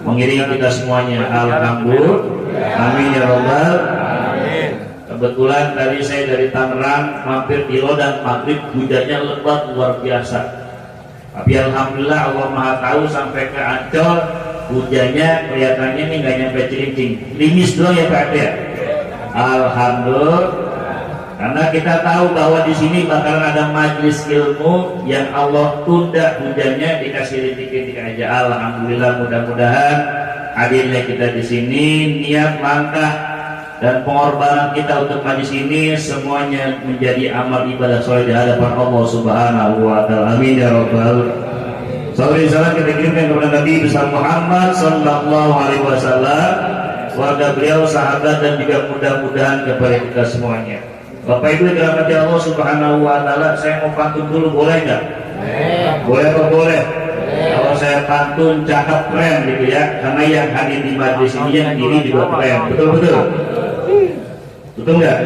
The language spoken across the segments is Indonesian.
mengiringi kita semuanya. Alhamdulillah. Amin ya rabbal. Kebetulan tadi saya dari Tangerang mampir di Lodan, maghrib hujannya lebat luar biasa. Tapi alhamdulillah Allah Maha tahu sampai ke Ancol hujannya kelihatannya nih nggak nyampe Cilincing, limis doang ya Pak ya. Alhamdulillah, karena kita tahu bahwa di sini bakalan ada majelis ilmu yang Allah tunda hujannya dikasih rintik-rintik aja. Alhamdulillah, mudah-mudahan hadirnya kita di sini, niat langkah dan pengorbanan kita untuk majelis ini semuanya menjadi amal ibadah soleh di hadapan Allah Subhanahu wa taala. Amin ya rabbal alamin. Salam kita kirimkan kepada Nabi besar Muhammad sallallahu alaihi wasallam, keluarga beliau, sahabat dan juga mudah-mudahan kepada kita semuanya. Bapak Ibu dirahmati Allah Subhanahu wa taala, saya mau pantun dulu, boleh enggak? Boleh apa boleh? Kalau saya pantun cakep keren gitu ya, karena yang hadir di majelis ini yang diri juga keren, betul-betul. Betul nggak?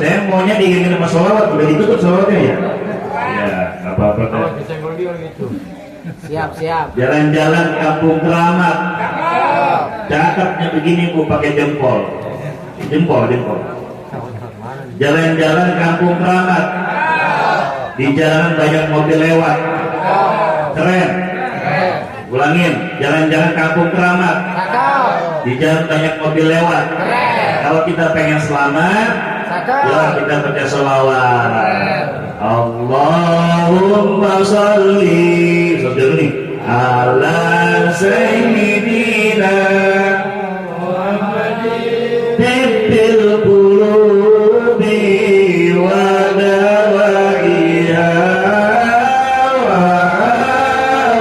Saya maunya diiringin sama sholawat, udah ditutup sholawatnya ya? Ya, nggak apa-apa kan. Siap. Jalan-jalan kampung keramat. Cakepnya begini Bu, pakai jempol. Jempol. Jalan-jalan kampung keramat. Di jalan banyak mobil lewat. Keren. Ulangin, jalan-jalan kampung keramat. Di jalan banyak mobil lewat. Kalau kita pengen selamat, ya kita baca sholawat. Allahumma sholli ala sayyidina Muhammadin tibbil qulubi wa dawaiha wa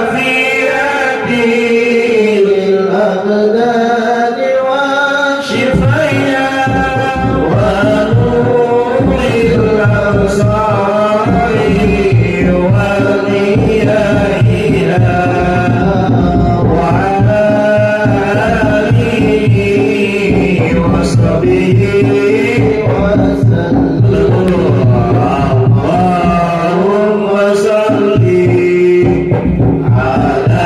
afiyatil abdani wa shifaiha wa nuril absari wa niyaiha wa alihi wa sahbihi wa sallam. Allahumma salli ala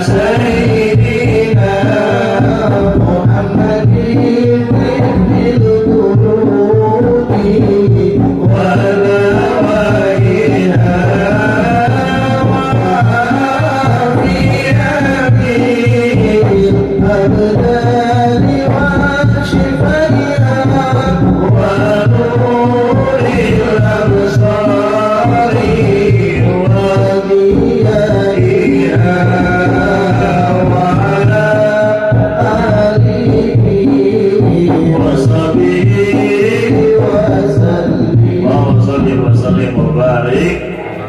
sayyidina Muhammadin bil qulubi wa dawaiha wa afiyatil abdani wa shifaiha wa nuril absari wa diyaiha wa ala alihi wa sahbihi wa sallim. Wa sallim wa barik.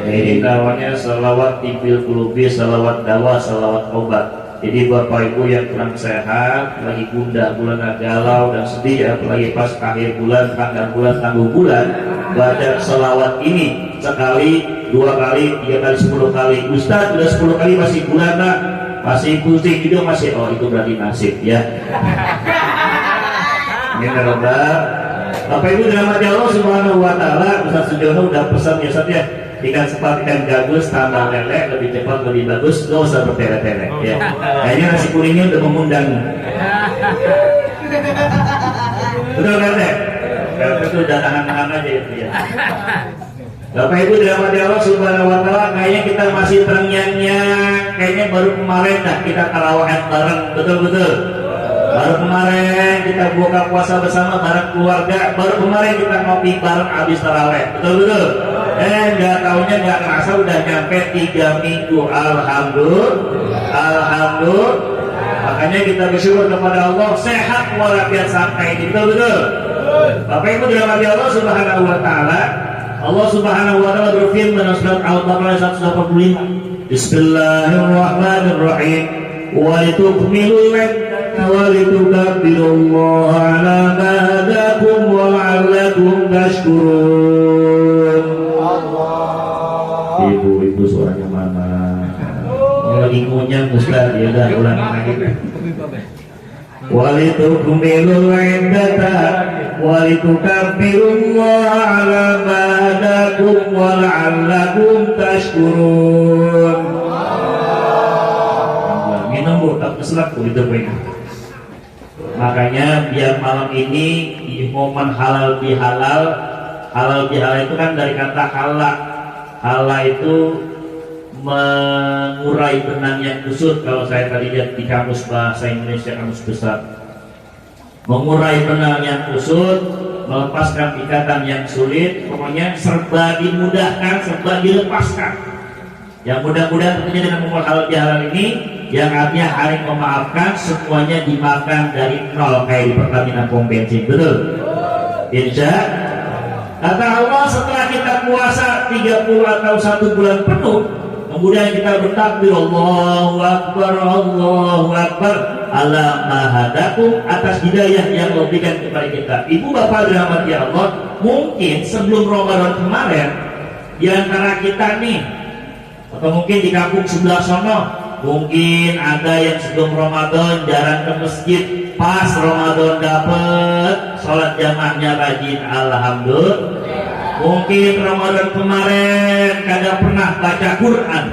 Ini namanya salawat tibil kulubi, salawat dawa, salawat obat. Jadi Bapak Ibu yang kurang sehat, lagi gundah bulan galau dan sedih, apalagi pas akhir bulan, tanggal bulan, tangguh bulan, baca salawat ini sekali, 2 kali, 3 kali, 10 kali. Ustaz udah 10 kali masih bulan nak, masih pusing juga masih, oh itu berarti nasib ya. Ini Bapak. Bapak Ibu dirahmati Allah Subhanahu wa taala, Ustaz Sujono udah pesan ya Ustaz ya. Ikan sepat, ikan gabus, tambah lele, lebih cepat, lebih bagus, gak usah bertele-tele ya. Kayaknya nasi kuningnya udah mengundang. Betul kan ya? Kalau itu udah tahan-tahan aja itu ya. Bapak Ibu dirahmati Allah Subhanahu wa taala, kayaknya kita masih terngiang-ngiang, kayaknya baru kemarin dah kita tarawih bareng, betul-betul. Baru kemarin kita buka puasa bersama bareng keluarga, baru kemarin kita ngopi bareng habis tarawih, betul-betul. Nggak taunya nggak kerasa udah nyampe 3 minggu. Alhamdulillah. Makanya kita bersyukur kepada Allah sehat walafiat sampai ini, betul-betul. Bapak Ibu dirahmati Allah Subhanahu wa taala. Allah Subhanahu wa taala berfirman dalam surat Al-Baqarah 185. Bismillahirrahmanirrahim. Wa litukmilul iddata wa litukabbirullaha ala ma hadakum wa la'allakum tashkurun. Ibu-ibu suaranya mana? Lagi ngunyah Ustaz, ya udah ulang lagi. Walitukmilul iddata walitukabbirullaha ala ma hadakum wa la'allakum tashkurun. Minum Bu, tak itu poin. Makanya biar malam ini di momen halal bihalal itu kan dari kata hala itu mengurai benang yang kusut. Kalau saya tadi lihat di kamus bahasa Indonesia, kamus besar, mengurai benang yang kusut, melepaskan ikatan yang sulit, pokoknya serba dimudahkan, serba dilepaskan. Yang mudah-mudahan tentunya dengan umur halal bihalal ini, yang artinya hari memaafkan, semuanya dimakan dari nol kayak di Pertamina pom bensin, betul? Insya kata Allah, setelah kita puasa 30 atau 1 bulan penuh, kemudian kita bertakbir Allahu Akbar, Allahu Akbar, ala mahadakum, atas hidayah yang Allah berikan kepada kita. Ibu bapak dirahmati Allah, mungkin sebelum Ramadan kemarin di antara kita nih, atau mungkin di kampung sebelah sono, mungkin ada yang sebelum Ramadan jarang ke masjid, pas Ramadan dapet sholat jamaahnya rajin, alhamdulillah. Mungkin Ramadan kemarin kagak pernah baca Quran,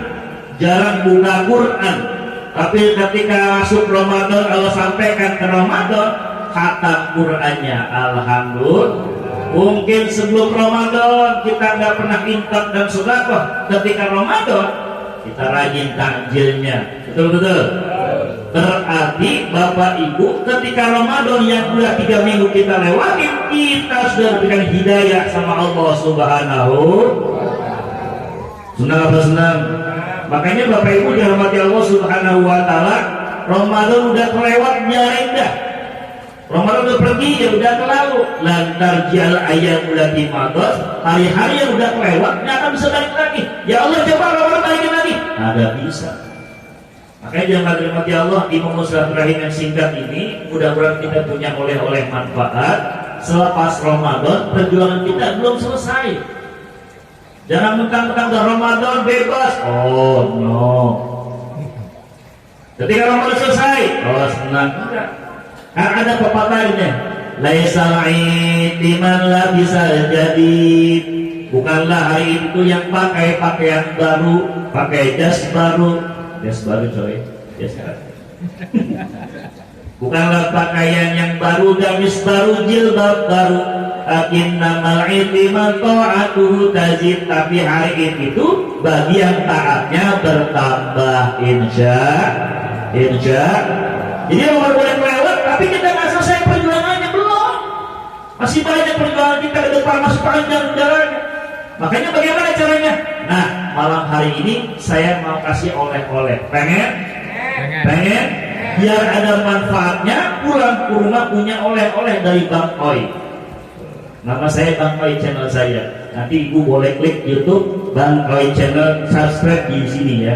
jarang buka Quran, tapi ketika masuk Ramadan Allah sampaikan ke Ramadan, khatam Qurannya, alhamdulillah. Mungkin sebelum Ramadan kita nggak pernah infak dan sedekah, ketika Ramadan kita rajin takjilnya, betul-betul. Berarti Bapak Ibu, ketika Ramadan yang sudah 3 minggu kita lewati, kita sudah diberikan hidayah sama Allah Subhanahu. Senang apa senang? Makanya Bapak Ibu dirahmati Allah Subhanahu wa Ta'ala, Ramadan udah kelewat biarin dah. Ramadan udah pergi ya udah terlalu. Lantar jal ayam udah dimados, hari-hari yang udah kelewat nggak akan bisa balik lagi. Ya Allah, coba Ramadan balikin lagi, ada bisa. Makanya jangan dirahmati Allah, di momen silaturahim yang singkat ini, mudah-mudahan kita punya oleh-oleh manfaat. Selepas Ramadan, perjuangan kita belum selesai. Jangan mentang-mentang udah Ramadan bebas. Oh no. Ketika Ramadan selesai, oh senang enggak. Karena ada pepatahnya, laisal id liman labisa jadid. Bukanlah hari itu yang pakai pakaian baru, pakai jas baru coy, jas baru. Bukanlah pakaian yang baru, gamis baru, jilbab baru. Innamal id liman ta'atuhu tazid. Tapi hari itu bagi yang taatnya bertambah, insya. Jadi orang boleh melewat, tapi kita nggak selesai perjuangannya, belum. Masih banyak perjuangan kita ke depan, masih panjang jalannya. Makanya bagaimana caranya? Nah, malam hari ini saya mau kasih oleh-oleh. Pengen? Biar ada manfaatnya, pulang ke rumah punya oleh-oleh dari Bang Oi. Nama saya Bang Oi, channel saya. Nanti ibu boleh klik YouTube Bang Oi channel, subscribe di sini ya.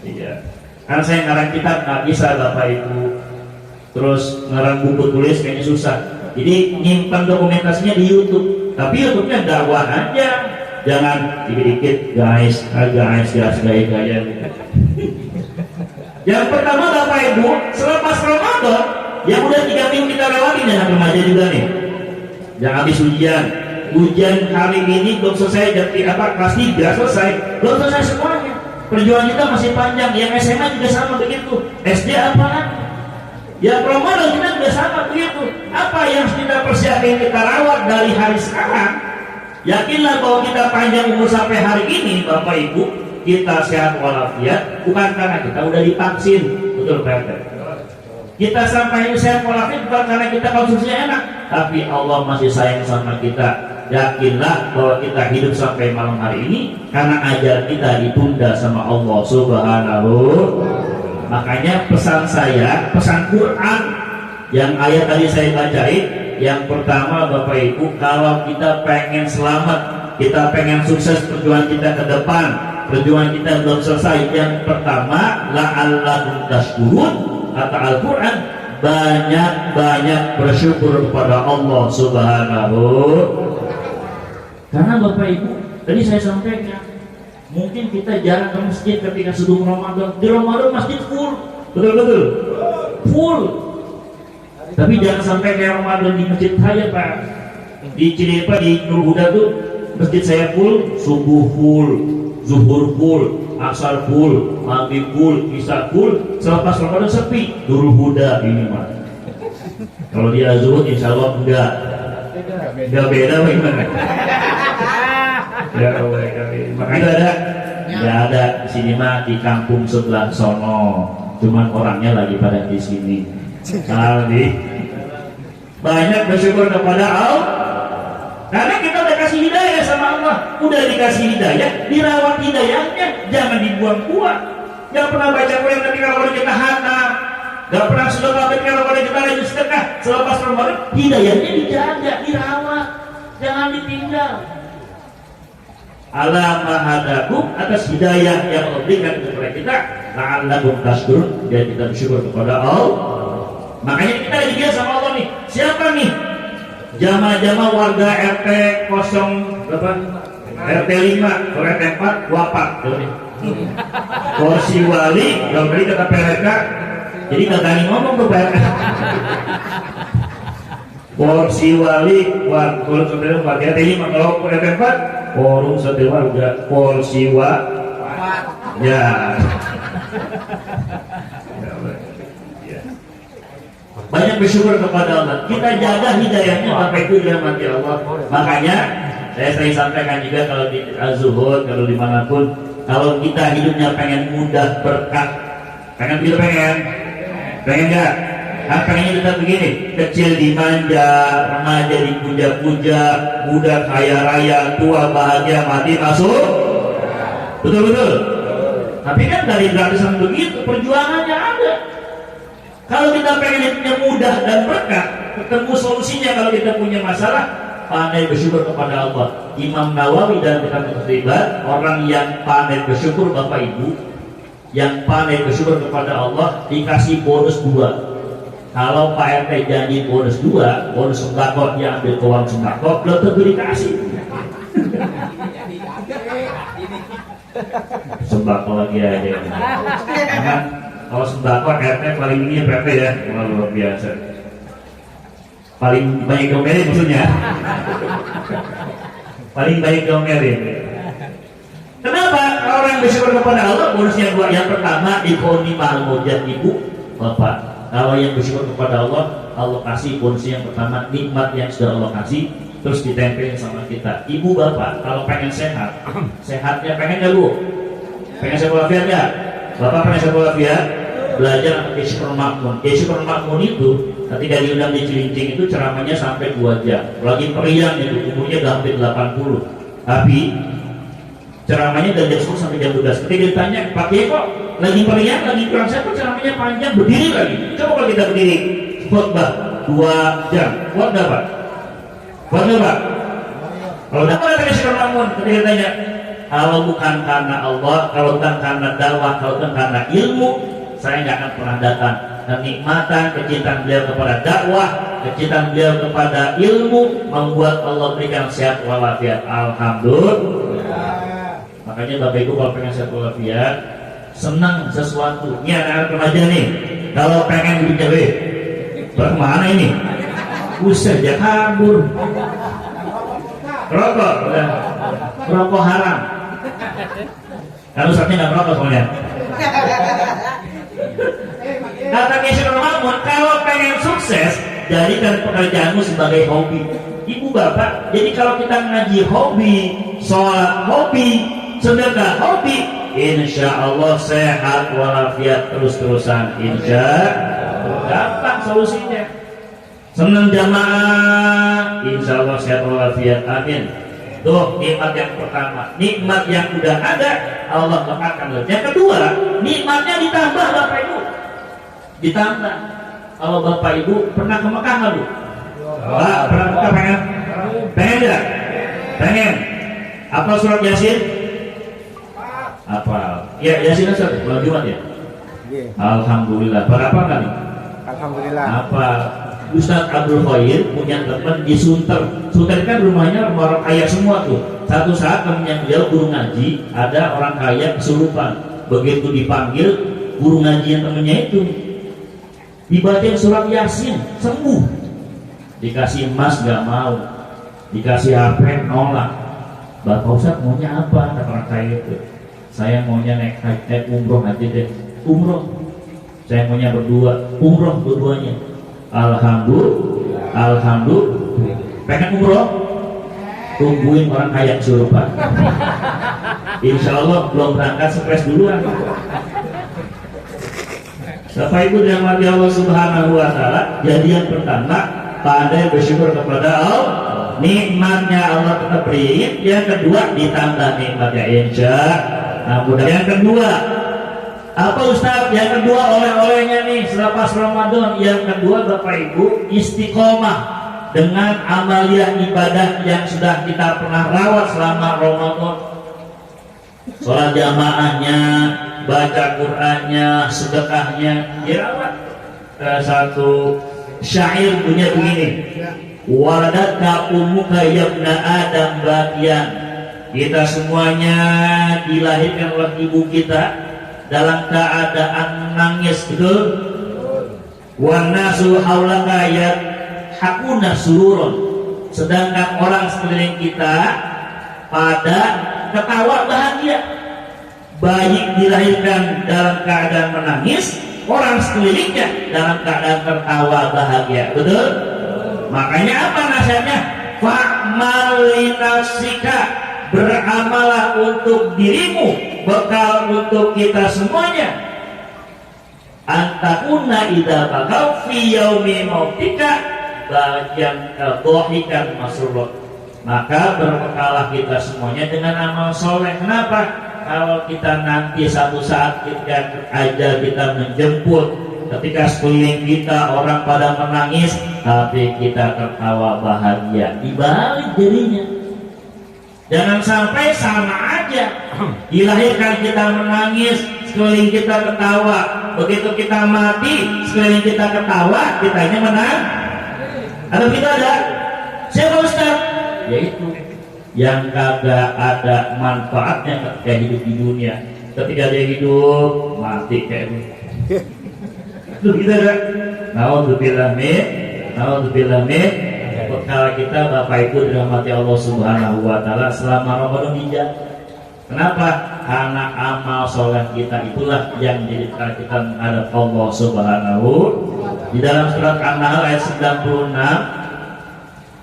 Iya. Karena saya ngarang kitab nggak bisa Bapak Ibu, terus ngarang buku tulis kayaknya susah. Jadi nyimpan dokumentasinya di YouTube. Tapi YouTube-nya dakwah aja, jangan dikit-dikit guys gaya. Yang pertama Bapak Ibu, selepas Ramadan yang udah 3 minggu kita lewati, dan remaja juga nih, yang habis ujian hari ini belum selesai, kelas 3 selesai, belum selesai semuanya. Perjuangan kita masih panjang. Yang SMA juga sama begitu. SD apaan? Ya Ramadan kita juga sama begitu. Apa yang kita persiapkan, kita rawat dari hari sekarang. Yakinlah bahwa kita panjang umur sampai hari ini, Bapak Ibu, kita sehat walafiat bukan karena kita udah divaksin, betul Pak? Kita sampai sehat walafiat bukan karena kita konsumsinya enak, tapi Allah masih sayang sama kita. Yakinlah bahwa kita hidup sampai malam hari ini karena ajar kita ditunda sama Allah Subhanahu. Makanya pesan saya, pesan Quran yang ayat tadi saya bacain, yang pertama Bapak Ibu, kalau kita pengen selamat, kita pengen sukses perjuangan kita ke depan, perjuangan kita belum selesai, yang pertama la'allakum tashkurun, kata Al-Quran, banyak-banyak bersyukur kepada Allah Subhanahu. Karena Bapak Ibu, tadi saya sampaikan, mungkin kita jarang ke masjid ketika sebelum Ramadan. Di Ramadan masjid full, betul-betul full. Tapi jangan sampai kayak Ramadan di masjid saya Pak, di Cilepa, di Nur Huda tuh masjid saya full, subuh full, zuhur full, asar full, maghrib full, isya full, selepas Ramadan sepi, Nurul Huda ini mah. Kalau dia zuhud insya Allah enggak beda bagaimana? Ya Allah, makanya ada, nggak ada di sini mah di kampung sebelah sono, cuman orangnya lagi pada di sini. Kali banyak bersyukur kepada Allah, karena kita udah kasih hidayah sama Allah, udah dikasih hidayah, dirawat hidayahnya, jangan dibuang-buang. Jangan pernah baca Quran tapi kalau boleh kita hatam, gak pernah sedekah tapi kalau boleh kita rajin sedekah. Selepas Ramadan hidayahnya dijaga, dirawat, jangan ditinggal. Allah mahadakum atas hidayah yang Allah berikan kepada kita, la'allakum tashkurun, dan kita bersyukur kepada Allah. Makanya kita lagi biasa sama Allah nih. Siapa nih? Jamaah-jamaah warga RT 0 berapa? RT 5, kalau RT 4 wafat. Kursi wali, kalau tadi kata PRK, jadi gak berani ngomong tuh PRK. Kursi wali, kalau sebenarnya warga RT 5, kalau RT 4 forum satu warga, kursi ya. Banyak bersyukur kepada Allah. Kita jaga hidayahnya sampai itu dia mati Allah. Makanya saya sering sampaikan juga kalau di Az-Zuhud, kalau dimanapun, kalau kita hidupnya pengen mudah berkah, pengen nggak? Nah, pengennya kita begini, kecil dimanja, remaja dipuja-puja, muda kaya raya, tua bahagia, mati masuk. Betul. Tapi kan dari gratisan begitu, perjuangannya ada. Kalau kita pengen hidupnya mudah dan berkah, ketemu solusinya kalau kita punya masalah, pandai bersyukur kepada Allah. Imam Nawawi dalam kitab Ibadah, orang yang pandai bersyukur Bapak Ibu, yang pandai bersyukur kepada Allah dikasih bonus 2. Kalau Pak RT janji bonus 2, bonus sembako dia ambil ke uang sembako, belum tentu dikasih. Sembako lagi aja. Kalau sembako RT paling ini RT ya, luar biasa. Paling banyak diomelin maksudnya. Paling banyak diomelin. Kenapa? Orang yang bersyukur kepada Allah bonusnya 2. Yang pertama, ikoni ma'al-mujad ibu Bapak. Kalau yang bersyukur kepada Allah, Allah kasih bonusnya yang pertama, nikmat yang sudah Allah kasih, terus ditempelin sama kita. Ibu bapak, kalau pengen sehat, sehatnya pengen gak bu? Pengen sehat walafiat gak? Bapak pengen sehat walafiat? Belajar Syukur Makmun. Syukur Makmun itu, ketika diundang di Cilincing itu ceramahnya sampai 2 jam. Lagi periang itu, umurnya hampir 80. Tapi ceramahnya dari jam 10 sampai jam 12. Ketika ditanya, Pak Kiai kok lagi periang, lagi kurang sehat, ceramahnya panjang, berdiri lagi. Coba kalau kita berdiri, khotbah 2 jam, kuat gak Pak? Kuat gak Pak? Kalau dapat ada Syukur Makmun, ketika ditanya, kalau bukan karena Allah, kalau bukan karena dakwah, kalau bukan karena ilmu, saya nggak akan pernah datang. Kenikmatan, kecintaan beliau kepada dakwah, kecintaan beliau kepada ilmu, membuat Allah berikan sehat walafiat. Alhamdulillah. Makanya Bapak Ibu kalau pengen sehat walafiat, senang sesuatu. Ini anak-anak remaja nih, kalau pengen duitnya bagaimana ini? Usah aja kabur. Rokok, rokok haram. Kalau saatnya nggak merokok soalnya. Kata Syukur Makmun, kalau pengen sukses, jadikan pekerjaanmu sebagai hobi. Ibu bapak, jadi kalau kita ngaji hobi, sholat hobi, sedekah hobi, insya Allah sehat walafiat terus-terusan. Insya Allah gampang solusinya. Senang jamaah, insya Allah sehat walafiat. Amin. Tuh nikmat yang pertama, nikmat yang udah ada Allah lekatkan. Yang kedua, nikmatnya ditambah Bapak Ibu. Ditambah. Kalau Bapak Ibu pernah ke Mekah nggak Bu? Pak, pernah ke Mekah pengen? Pengen tidak? Pengen. Apa surat Yasin? Apa? Ya Yasin Ustaz, bulan Jumat ya? Alhamdulillah. Berapa kali? Alhamdulillah. Apa? Ustaz Abdul Khair punya teman di Sunter. Sunter kan rumahnya orang kaya semua tuh. Satu saat temannya beliau guru ngaji, ada orang kaya kesurupan. Begitu dipanggil, guru ngaji yang temannya itu dibacain surat Yasin, sembuh. Dikasih emas gak mau, dikasih HP nolak. Bapak Ustaz maunya apa? Kata orang kaya itu. saya maunya naik umroh aja deh. Umroh. Saya maunya berdua. Umroh dua-duanya. Alhamdulillah. Pengen umroh? Tungguin orang kaya surga. Insya Allah belum berangkat stres duluan. Bapak Ibu dirahmati Allah Subhanahu wa Ta'ala, jadi yang pertama pandai bersyukur kepada Allah, nikmatnya Allah tetap beri. Yang kedua ditambah nikmatnya insya. Nah, yang kedua apa Ustaz? Yang kedua oleh-olehnya nih selepas Ramadan. Yang kedua Bapak Ibu istiqomah dengan amalia ibadah yang sudah kita pernah rawat selama Ramadan. Sholat jamaahnya, baca Qur'annya, sedekahnya dirawat. Satu syair punya begini, waladatka ummuka yabna adam bakian. Kita semuanya dilahirkan oleh ibu kita dalam keadaan menangis, betul? Wan nasu haulaka yadhakuna sururun. Sedangkan orang sekeliling kita pada ketawa bahagia. Bayi dilahirkan dalam keadaan menangis, orang sekelilingnya dalam keadaan tertawa bahagia, betul? Makanya apa nasihatnya? Fa'mal linafsika, beramalah untuk dirimu, bekal untuk kita semuanya. Antakuna idza bakau fi yaumi mautika bagian dhahikan masrur. Maka berbekalah kita semuanya dengan amal soleh. Kenapa? Kalau kita nanti satu saat ketika ajal kita menjemput, ketika sekeliling kita orang pada menangis, tapi kita tertawa bahagia, dibalik dirinya. Jangan sampai sama aja, dilahirkan kita menangis, sekeliling kita ketawa, begitu kita mati, sekeliling kita ketawa, kitanya menang. Atau kita ada siapa Ustaz? Yaitu yang kagak ada manfaatnya ketika hidup di dunia. Ketika dia hidup, mati kayak itu kita kan? Naudzubillah min. Bekal kita Bapak Ibu dirahmati Allah Subhanahu wa Ta'ala selama Ramadan hijab. Kenapa? Karena amal soleh kita itulah yang jadi bekal kita menghadap Allah Subhanahu. Di dalam surat An-Nahl ayat 96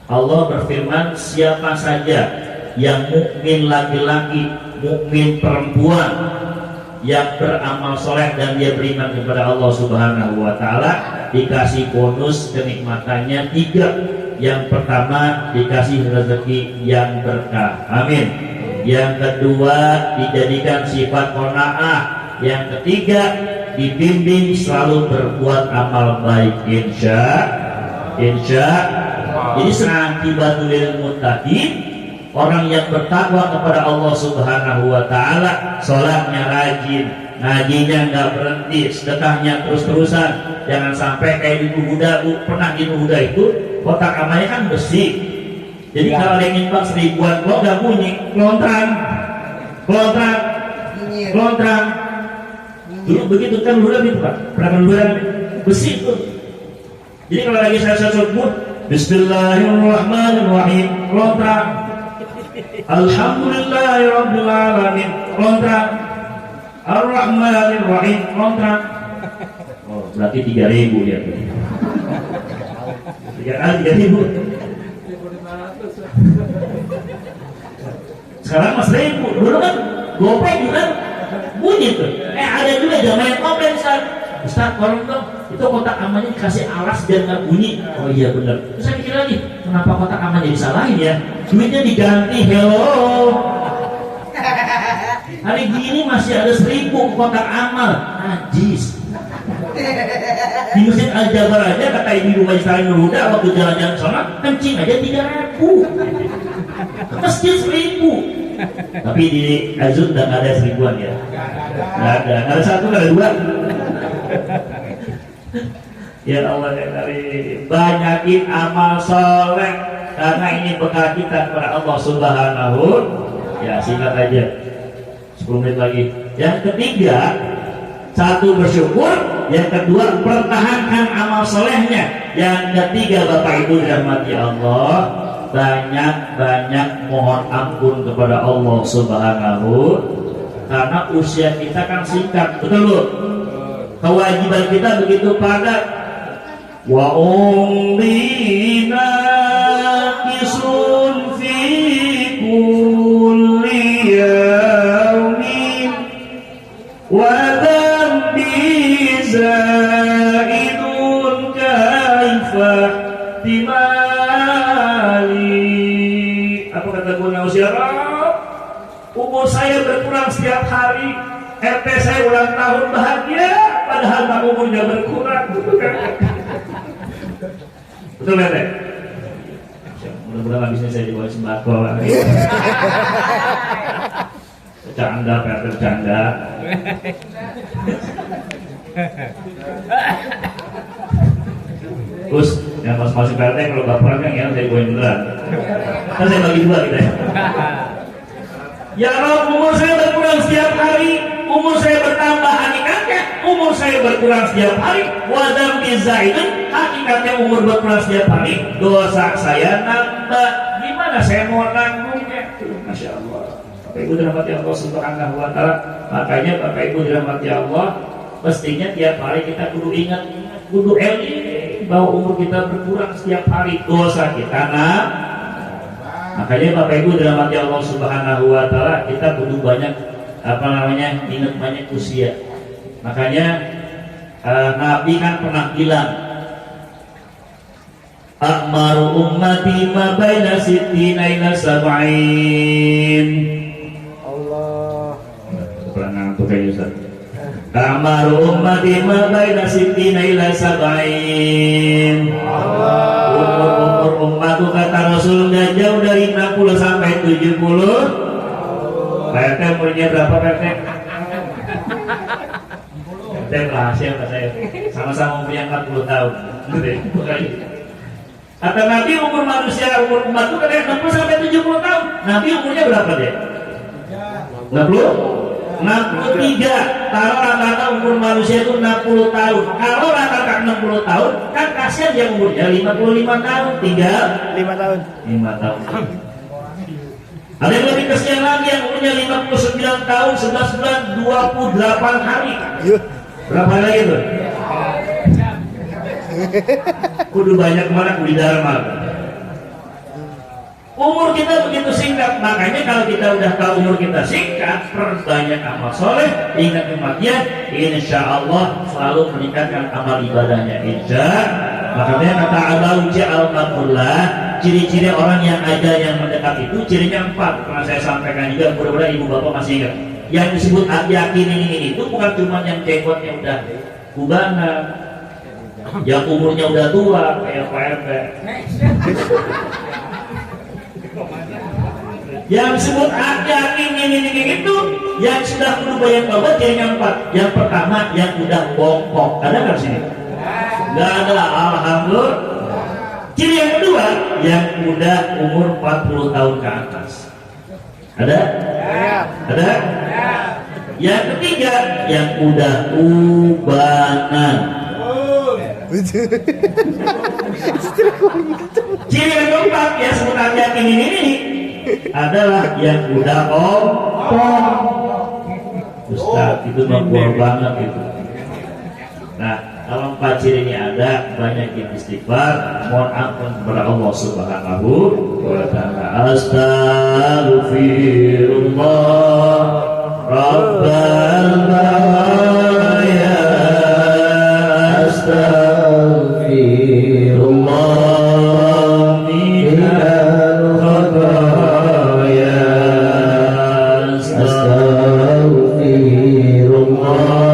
Allah berfirman, siapa saja yang mukmin laki-laki, mukmin perempuan yang beramal soleh dan dia beriman kepada Allah Subhanahu wa Ta'ala, dikasih bonus kenikmatannya 3. Yang pertama dikasih rezeki yang berkah, amin. Yang kedua dijadikan sifat qanaah. Yang ketiga dibimbing selalu berbuat amal baik, insya. Jadi akibatul muttaqin, orang yang bertakwa kepada Allah Subhanahu wa Ta'ala, sholatnya rajin, ngajinya nggak berhenti, sedekahnya terus-terusan. Jangan sampai kayak di Nuhuda, pernah di Nuhuda itu kotak amalnya kan besi. Jadi kalau ada infak 1000-an, lo nggak bunyi, kelontrang. Dulu begitu kan, dulu gitu Pak, pernah besi itu. Jadi kalau lagi saya sebut Bismillahirrahmanirrahim, kelontrang. Alhamdulillahirabbil alamin, kelontrang. Ar-Rahmanirrahim, kelontrang. Oh, berarti 3.000 ya. 3.000. Sekarang mas 1.000. Dulu kan gopay juga bunyi tuh. Ada juga jamaah yang komplain Ustaz, tolong dong, itu kotak amalnya dikasih alas biar nggak bunyi. Oh iya benar. Terus saya pikir lagi, kenapa kotak amalnya disalahin ya? Duitnya diganti, hello. Hari gini masih ada 1.000 kotak amal, najis. Di Masjid Al-Jabar aja kata ibu Majlis Ta'lim Nuhuda waktu jalan-jalan sholat kencing aja 3.000. Ke masjid 1.000. Tapi di Azud udah nggak ada 1.000-an ya. Nggak ada 1, nggak ada 2. Ya Allah ya Karim, banyakin amal soleh karena ini bekal kita kepada Allah Subhanahu. Ya singkat aja, 10 menit lagi. Yang ketiga, 1 bersyukur, yang kedua pertahankan amal solehnya, yang ketiga Bapak Ibu dirahmati Allah, banyak-banyak mohon ampun kepada Allah Subhanahu. karena usia kita kan singkat, betul Bu? Kewajiban kita begitu padat. Wa umrina kisun fi kulli yaumin wa dhambi zaidun kaifa timali. Apa kata Guna Usyara? Umur saya berkurang setiap hari. RT saya ulang tahun bahagia, padahal tak umurnya berkurang. Betul ya, Teh? Mudah-mudahan habisnya saya dibawa sembako lah. Bercanda, Pak, bercanda. Terus yang pas masuk PRT kalau baperan kan ya saya bawain beneran. Kan saya bagi dua kita ya. Ya Allah, umur saya berkurang setiap hari, umur saya bertambah hakikatnya, umur saya berkurang setiap hari. Wadam bizaidun, hakikatnya umur berkurang setiap hari, dosa saya nambah. Gimana saya mau nanggungnya? Masya Allah. Bapak Ibu dirahmati Allah Subhanahu wa Ta'ala. Makanya Bapak Ibu dirahmati Allah, mestinya tiap hari kita kudu ingat, kudu bahwa umur kita berkurang setiap hari, dosa kita nambah. Makanya Bapak Ibu dirahmati Allah Subhanahu wa Ta'ala, kita kudu banyak ingat banyak usia. Makanya Nabi kan pernah bilang, Akmaru ummati ma baina sittina ila sab'in. Allah. Pernah ngantuk kayaknya Ustaz. Akmaru ummati ma baina sittina ila sab'in. Umur umatku kata Rasul nggak jauh dari 60 sampai 70. PRT umurnya berapa PRT? PRT rahasia kata saya. Sama-sama umurnya 40 tahun. Kata Nabi umur manusia, umur umatku katanya 60 sampai 70 tahun. Nabi umurnya berapa deh? 60? 63. Kalau rata-rata umur manusia itu 60 tahun. Kalau rata-rata 60 tahun, kan kasihan yang umurnya 55 tahun, tinggal 5 tahun. 5 tahun. Ada yang lebih kasihan lagi yang umurnya 59 tahun, 11 bulan, 28 hari. Berapa lagi tuh? Kudu banyak mana kudu dharma. Umur kita begitu singkat, makanya kalau kita udah tahu umur kita singkat, perbanyak amal soleh, ingat kematian, insya Allah selalu meningkatkan amal ibadahnya. Makanya kata Allah Ja'alnakullah, ciri-ciri orang yang ada yang mendekat itu cirinya 4. Pernah saya sampaikan juga, mudah-mudahan ibu bapak masih ingat. Yang disebut yakin ini itu bukan cuma yang jenggotnya udah kubana, yang umurnya udah tua kayak Pak RT. Yang disebut yakin ini itu yang sudah berubah tobat jadinya 4. Yang pertama yang udah bongkok, ada nggak sini? Nggak ada, alhamdulillah. Ciri yang kedua yang udah umur 40 tahun ke atas. Ada? Ada? Yang ketiga yang udah ubanan. Ciri yang keempat yang sebutan yakin ini adalah yang udah ompong. Ustaz itu membuat banget itu. Nah, kalau 4 ciri ini ada, banyak yang istighfar, mohon ampun kepada Allah Subhanahu wa Ta'ala. Astaghfirullah Rabbal baraya, astaghfirullah minal khataya, astaghfirullah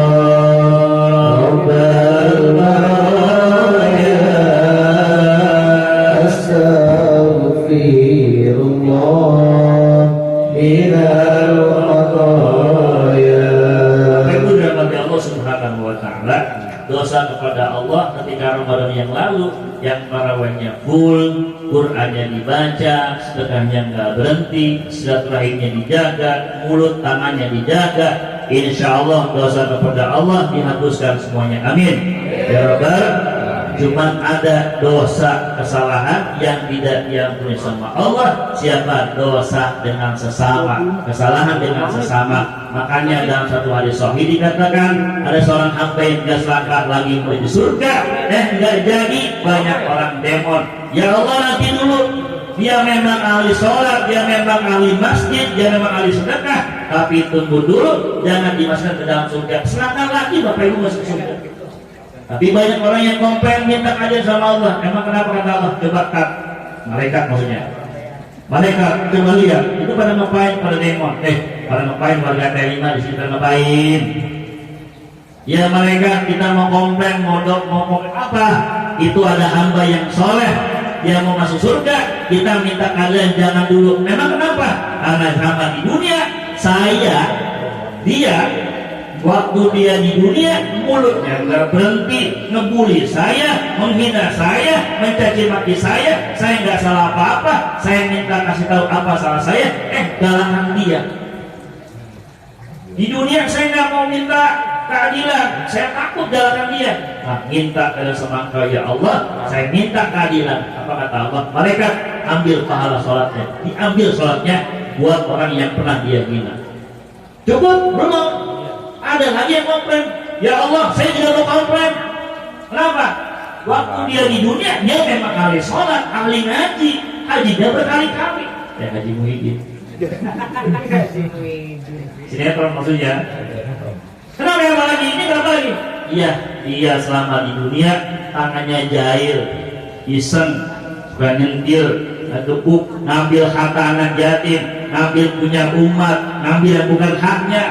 dosa kepada Allah ketika Ramadan yang lalu, yang tarawihnya full, Qur'annya dibaca, sedekahnya nggak berhenti, silaturahimnya dijaga, mulut tangannya dijaga, insya Allah dosa kepada Allah dihapuskan semuanya. Amin ya Rabbal. Cuma ada dosa kesalahan yang tidak diampuni sama Allah. Siapa dosa dengan sesama, kesalahan dengan sesama. Makanya dalam satu hadis sahih dikatakan ada seorang hamba yang tidak selangkah lagi menuju surga, nggak jadi, banyak orang demon. Ya Allah, nanti dulu, dia memang ahli sholat, dia memang ahli masjid, dia memang ahli sedekah, tapi tunggu dulu, jangan dimasukkan ke dalam surga. Selangkah lagi Bapak Ibu masuk surga. Tapi banyak orang yang komplain minta aja sama Allah. Emang kenapa kata Allah? Coba kat, malaikat maksudnya. Malaikat coba lihat, itu pada ngapain? Pada demon. Pada ngapain warga T5 di situ ngapain? Ya malaikat, kita mau komplain, mau komplain apa? Itu ada hamba yang soleh, dia mau masuk surga, kita minta kalian jangan dulu. Memang kenapa? Karena sama di dunia, dia waktu dia di dunia mulutnya nggak berhenti ngebully saya, menghina saya, mencaci maki saya nggak salah apa-apa, saya minta kasih tahu apa salah saya, galangan dia. Di dunia saya nggak mau minta keadilan, saya takut galangan dia. Nah, minta kepada semangka, ya Allah, saya minta keadilan. Apa kata Allah? Mereka ambil pahala sholatnya, diambil sholatnya buat orang yang pernah dia hina. Cukup? Belum. Ada lagi yang komplain. Ya Allah, saya juga mau komplain. Kenapa? Waktu dia di dunia, dia memang ahli sholat, ahli ngaji, hajinya berkali-kali. Ya Haji Muhyiddin. Sinetron maksudnya. Kenapa yang lagi? Ini kenapa lagi? Iya, dia selama di dunia tangannya jahil, iseng, suka nyentil, gebuk, ngambil harta anak yatim, ngambil punya umat, ngambil yang bukan haknya.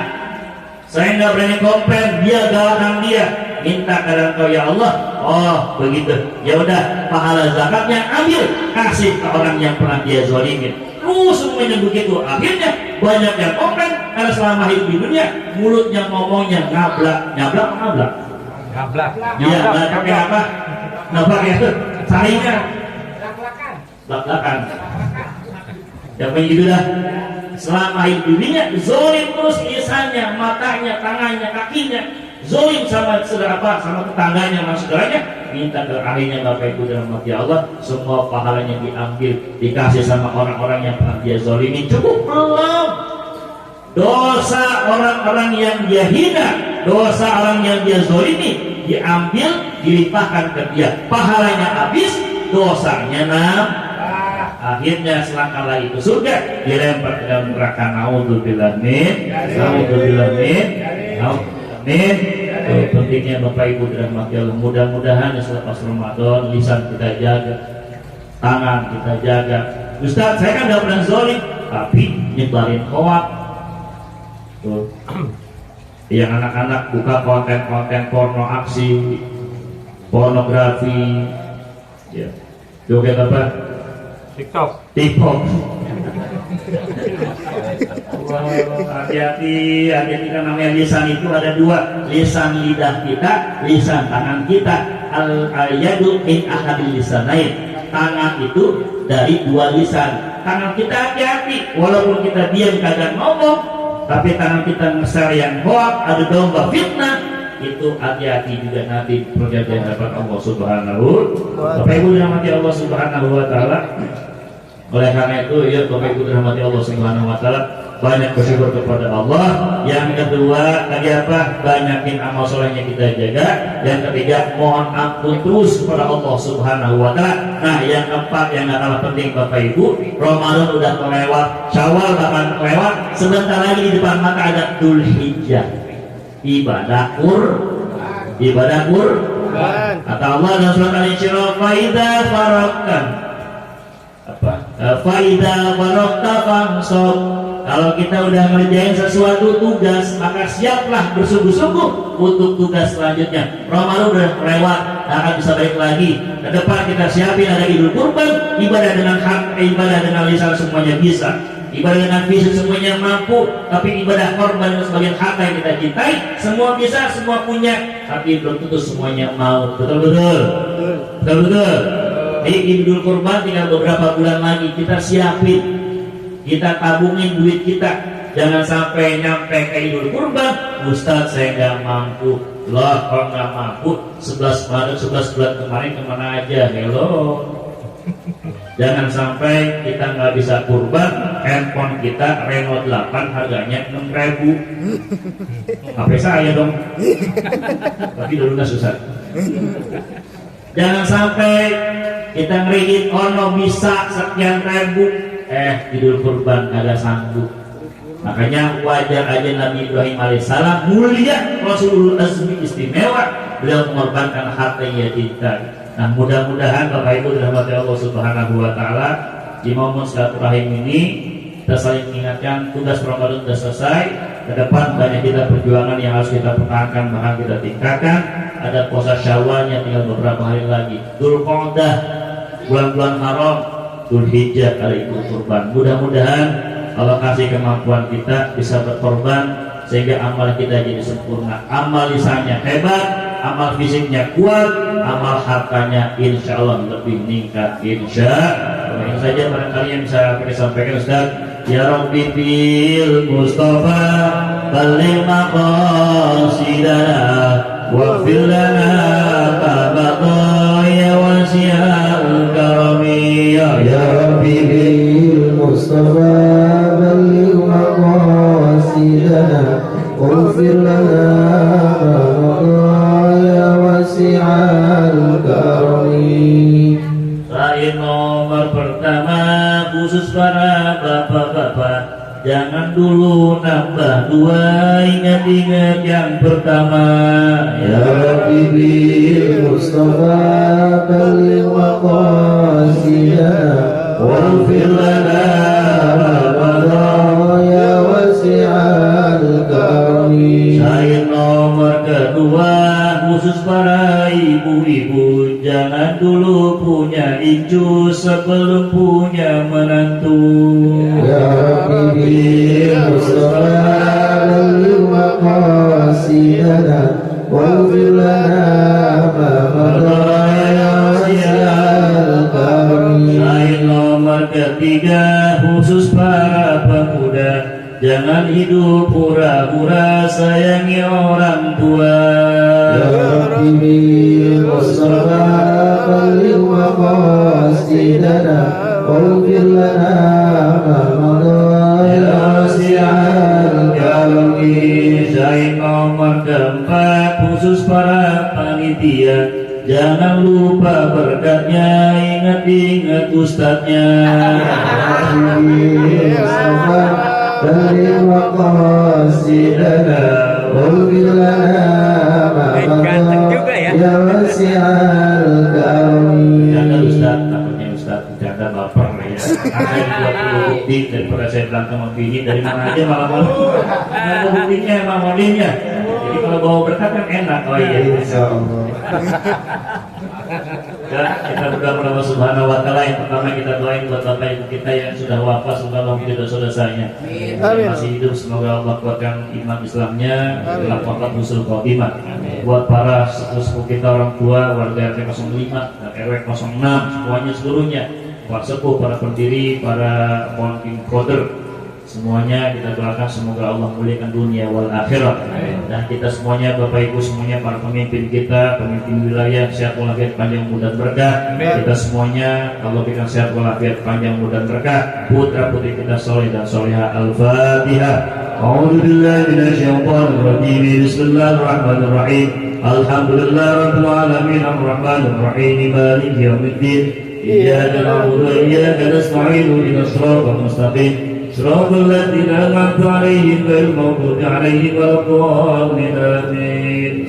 Saya nggak berani komplain, dia galangan dia, minta kepada Engkau ya Allah. Oh begitu, ya udah, pahala zakatnya ambil, kasih ke orang yang pernah dia zalimin. Semuanya begitu. Akhirnya banyak yang komplain karena selama hidup di dunia mulutnya ngomongnya ngablak. Ya nggak pakai apa? Nggak pakai itu saringan, belak-belakan. Ya begitu dah. Selama hidup di dunia zolim terus, lisannya, matanya, tangannya, kakinya zolim sama saudara apa, sama tetangganya, sama saudaranya. Minta ke akhirnya Bapak Ibu dalam hati Allah, semua pahalanya diambil, dikasih sama orang-orang yang pernah dia zolimi. Cukup belum? Dosa orang-orang yang dia hina, dosa orang yang dia zolimi diambil, dilimpahkan ke dia, pahalanya habis, dosanya akhirnya selangkah lagi ke surga, dilempar ke dalam neraka. Naudzubillah min. Pentingnya Bapak Ibu dirahmati Allah, mudah-mudahan selepas Ramadan lisan kita jaga, tangan kita jaga. Ustaz, saya kan gak pernah zolim, tapi nyebarin hoak. Tuh. Yang anak-anak buka konten-konten porno, aksi pornografi, ya. Joget apa? TikTok. Hati-hati kan namanya lisan itu ada dua, lisan lidah kita, lisan tangan kita. Al-yadu min ahadil lisanain. Tangan itu dari dua lisan. Tangan kita hati-hati, walaupun kita diam kagak ngomong, tapi tangan kita ngeser yang hoak, ada domba fitnah, itu hati-hati juga nanti perjanjian dapat Allah Subhanahu. Bapak Ibu dirahmati Allah Subhanahu wa taala. Oleh karena itu ya Bapak Ibu dirahmati Allah Subhanahu wa taala, banyak bersyukur kepada Allah. Yang kedua tadi apa? Banyakin amal solehnya kita jaga. Yang ketiga mohon ampun terus kepada Allah Subhanahu wa taala. Nah, yang keempat yang gak kalah penting Bapak Ibu, Ramadan udah kelewat, Syawal bahkan kelewat, sebentar lagi di depan mata ada Dzulhijjah. Ibadah Qurban. Kata Allah dalam surat Al-Insyirah, "Faida farakkan." Apa? "Faida farakta fansab." Kalau kita udah ngerjain sesuatu tugas, maka siaplah bersungguh-sungguh untuk tugas selanjutnya. Ramadan udah lewat, akan bisa balik lagi. Ke depan kita siapin ada Idul Kurban, ibadah dengan hak, ibadah dengan lisan semuanya bisa. Ibadah dengan fisik semuanya mampu, tapi ibadah korban dan sebagian harta yang kita cintai semua bisa, semua punya, tapi belum tentu semuanya mau. Betul. Di Idul Kurban tinggal beberapa bulan lagi, kita siapin, kita tabungin duit kita, Jangan sampai nyampe ke Idul Kurban, Ustaz saya nggak mampu. Loh, kalau nggak mampu 11 bulan kemarin kemana aja? Hello. Jangan sampai kita nggak bisa kurban, handphone kita Reno 8 harganya 6.000. HP saya dong. Tapi dulu nggak susah. Jangan sampai kita ngeriin ono bisa sekian ribu, Idul Kurban ada sanggup. Makanya wajar aja Nabi Ibrahim alaihissalam mulia, Rasulul Azmi istimewa, beliau mengorbankan hartanya kita. Nah, mudah-mudahan Bapak Ibu dirahmati Allah Subhanahu wa taala, di momen silaturahim ini kita saling mengingatkan tugas Ramadan sudah selesai. Ke depan banyak kita perjuangan yang harus kita pertahankan, bahkan kita tingkatkan. Ada puasa Syawalnya tinggal beberapa hari lagi. Dzulqa'dah, bulan-bulan haram, Dzulhijjah kali Idul Kurban. Mudah-mudahan Allah kasih kemampuan kita bisa berkorban sehingga amal kita jadi sempurna. Amal lisannya hebat, amal fisiknya kuat, amal hartanya insya Allah lebih meningkat insya Allah. Ini saja barangkali yang bisa saya sampaikan Ustaz. Ya Rabbi bil Mustafa balligh maqasidana waghfir lana ma baqaya wasi'al karami ya Rabbi bil Mustafa balligh maqasidana waghfir lana ma baqaya wasi'al karami. Saya nomor pertama khusus para bapak-bapak, jangan dulu nambah dua, ingat-ingat yang pertama. Ya Rabbi bil Mustafa balligh maqasidana waghfir lana ma baqaya wasi'al karami. Saya nomor kedua khusus para ibu-ibu, jangan dulu punya incu sebelum punya menantu. Ya Rabbi bil Mustafa balligh maqasidana waghfir lana ma baqaya wasi'al karami. Saya nomor ketiga khusus para pemuda, jangan hidup pura-pura, sayangi orang tua. Ya Rabbi bil Mustafa balligh maqasidana waghfir lana ma baqaya wasi'al karami. Saya nomor keempat khusus para panitia, jangan lupa berkatnya, ingat-ingat ustadznya. Dari maqasidana waghfir lana ma baqaya wasi'al karami. Jangan ustaz, takutnya ustaz bercanda baper ya. Saya buat bukti daripada saya bilang sama bini dari mana aja malam-malam. Ada buktinya emang modelnya. Jadi kalau bawa berkat kan enak. Oh iya, insyaallah. Dan kita berdoa kepada Allah Subhanahu wa taala. Yang pertama kita doain buat bapak ibu kita yang sudah wafat, semoga Allah mengampuni dosa-dosanya. Yang masih hidup semoga Allah kuatkan iman Islamnya, dalam wafat husnul khotimah. Buat para sepuh kita, orang tua, warga RT 05 dan RW 06 semuanya seluruhnya, para sepuh, para pendiri, para founding father, semuanya kita doakan semoga Allah muliakan dunia wal akhirat. Dan kita semuanya Bapak Ibu semuanya, para pemimpin kita, pemimpin wilayah, sehat walafiat panjang umur dan berkah. Kita semuanya Allah berikan sehat walafiat panjang umur dan berkah. Putra putri kita soleh dan soleha. Al-Fatihah. A'udzubillahi minasyaitonir rajim. Bismillahirrahmanirrahim. Alhamdulillahirabbil alamin arrahmanir rahim maliki yaumiddin. Iyyaka na'budu wa iyyaka nasta'in ihdinas siratal mustaqim. صراط الذين أنعمت عليهم غير المغضوب عليهم ولا الضالين آمين.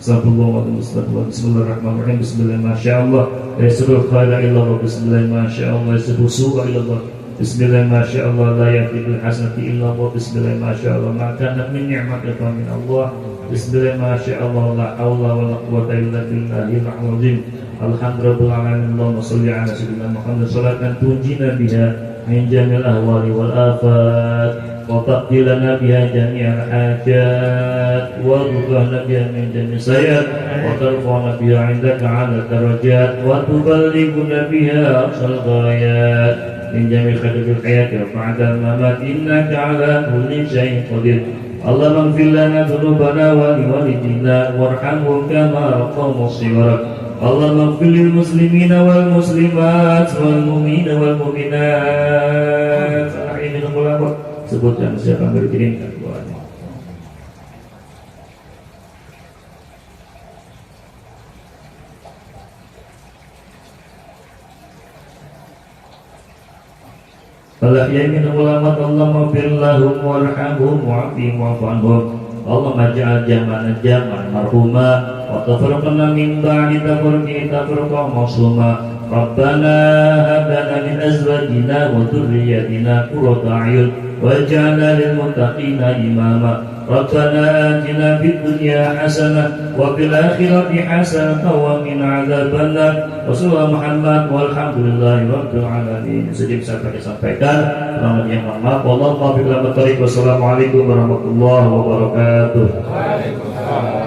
Bismillahirrahmanirrahim. Bismillah masyaallah. Yasrul khaira illallah. Bismillah masyaallah. Yasrul su'a illallah. Bismillah masyaallah. La yafiqul hasanati illallah. Bismillah masyaallah. Ma kana min ni'matin fa min Allah. Bismillah masyaallah. La haula wa la quwwata illa billahil azim. Alhamdulillahil alamin. Allahumma shalli ala sayyidina Muhammad salatan tunjina biha min jamil ahwali wal afat wa taqdilana biha jami'al hajat wa tughfirna biha min jami'is sayyi'at wa tarfa'na biha 'indaka 'ala darajat wa tuballighuna biha aqsal ghayat من جميع خير الحياة وبعد الممات إنك على كل شيء قدير اللهم اغفر لنا ذنوبنا ولوالدينا وارحمهم كما رحموا صغارا اللهم اغفر للمسلمين والمسلمات والمؤمنين والمؤمنات الأحياء منهم والأموات sebutkan siapa yang berkirimkan doanya. الأحياء منهم والأموات اللهم اغفر لهم وارحمهم وعافهم واعف عنهم اللهم اجعل جمعنا جمعا مرحوما وتفرقنا من بعد تفرقه تفرقا معصوما ربنا هب لنا من أزواجنا وذرياتنا قرة أعين واجعلنا للمتقين إماما ربنا آتنا في الدنيا حسنة وفي الآخرة حسنة وقنا عذاب النار وصلى الله محمد والحمد لله رب العالمين. Sedikit saya sampaikan, selamat yang maaf. Wassalamualaikum warahmatullahi wabarakatuh. Waalaikumsalam.